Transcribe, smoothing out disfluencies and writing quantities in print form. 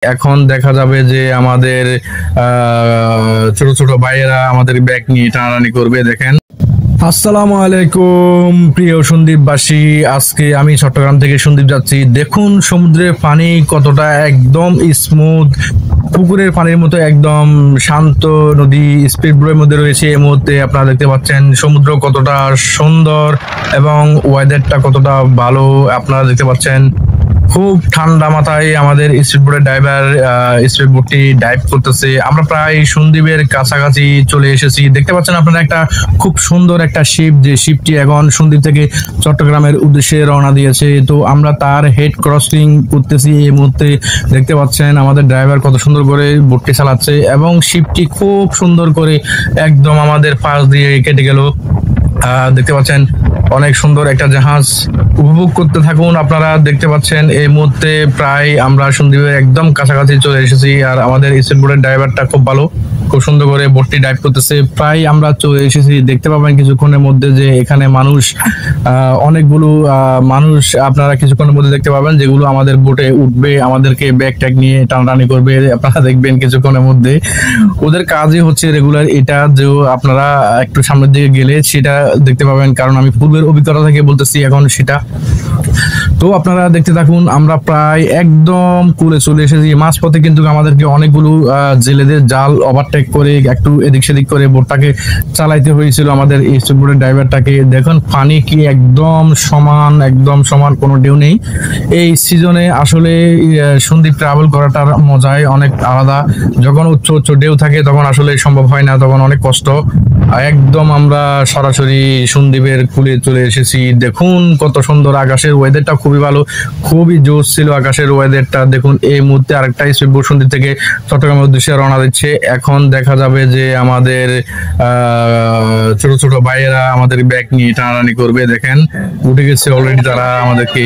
এখন দেখা যাবে যে আমাদের ছোট ছোট ভাইয়েরা আমাদের ব্যাগ নিয়ে টানাটানি করবে। দেখেন, আসসালামু আলাইকুম প্রিয় সন্দ্বীপবাসী। আজকে আমি চট্টগ্রাম থেকে সন্দ্বীপ যাচ্ছি। দেখুন সমুদ্রের পানি কতটা একদম স্মুথ, পুকুরের পানির মতো একদম শান্ত। নদী স্পিড বোটের মধ্যে রয়েছে। এই মুহূর্তে আপনারা দেখতে পাচ্ছেন সমুদ্র কতটা সুন্দর এবং ওয়েদারটা কতটা ভালো আপনারা দেখতে পাচ্ছেন। খুব ঠান্ডা মাথায় আমাদের স্পিড বোটের ড্রাইভার স্পিড বোটটি ডাইভ করতেছে। আমরা প্রায় সন্দ্বীপের কাছাকাছি চলে এসেছি। দেখতে পাচ্ছেন আপনারা একটা খুব সুন্দর একটা শিপ, যে শিপটি এখন সন্দ্বীপ থেকে চট্টগ্রামের উদ্দেশ্যে রওনা দিয়েছে। তো আমরা তার হেড ক্রসিং করতেছি। এই মুহূর্তে দেখতে পাচ্ছেন আমাদের ড্রাইভার কত সুন্দর করে বোটটি চালাচ্ছে এবং শিপটি খুব সুন্দর করে একদম আমাদের পাশ দিয়ে কেটে গেল। দেখতে পাচ্ছেন অনেক সুন্দর একটা জাহাজ। উপভোগ করতে থাকুন। আপনারা দেখতে পাচ্ছেন এই মুহূর্তে প্রায় আমরা সন্দ্বীপের একদম কাছাকাছি চলে এসেছি। আর আমাদের স্পিড বোটের ড্রাইভারটা খুব ভালো, খুব সুন্দর করে বোটটি ডাইভ করতেছে। প্রায় আমরা চলে এসেছি। দেখতে পাবেন কিছুক্ষণের মধ্যে যে এখানে মানুষ, অনেকগুলো মানুষ আপনারা কিছুক্ষণের মধ্যে দেখতে পাবেন, যেগুলো আমাদের বোটে উঠবে, আমাদেরকে ব্যাগ ট্যাগ নিয়ে টানাটানি করবে। আপনারা দেখবেন কিছুক্ষণের মধ্যে। ওদের কাজই হচ্ছে রেগুলার এটা, যে আপনারা একটু সামনের দিকে গেলে সেটা দেখতে পাবেন, কারণ আমি পূর্বের অভিজ্ঞতা থেকে বলতেছি এখন সেটা। তো আপনারা দেখতে থাকুন। আমরা প্রায় একদম কুলে চলে এসেছি। মাঝপথে কিন্তু আমাদেরকে অনেকগুলো জেলেদের জাল ওভারটেক করে একটু এদিক সেদিক করে বোটটাকে চালাইতে হয়েছিল আমাদের এই বোটের ড্রাইভারটাকে। দেখুন পানি কি একদম সমান, একদম সমান, কোনো ঢেউ নেই। এই সিজনে আসলে সন্দ্বীপ ট্রাভেল করাটার মজাই অনেক আলাদা। যখন উচ্চ উচ্চ ঢেউ থাকে তখন আসলে সম্ভব হয় না, তখন অনেক কষ্ট। একদম আমরা সরাসরি সন্দ্বীপের কুলে চলে এসেছি। দেখুন কত সুন্দর, আকাশের ওয়েদারটা খুবই ভালো, খুবই জোশ ছিল আকাশের ওয়েদারটা। দেখুন এই মুহূর্তে আরেকটা স্পিডবোট সন্দ্বীপ থেকে চট্টগ্রামের উদ্দেশ্যে রওনা দিচ্ছে। এখন দেখা যাবে যে আমাদের ছোট ছোট ভাইয়েরা আমাদের ব্যাগ নিয়ে টানাটানি করবে। দেখেন উঠে গেছে অলরেডি তারা আমাদেরকে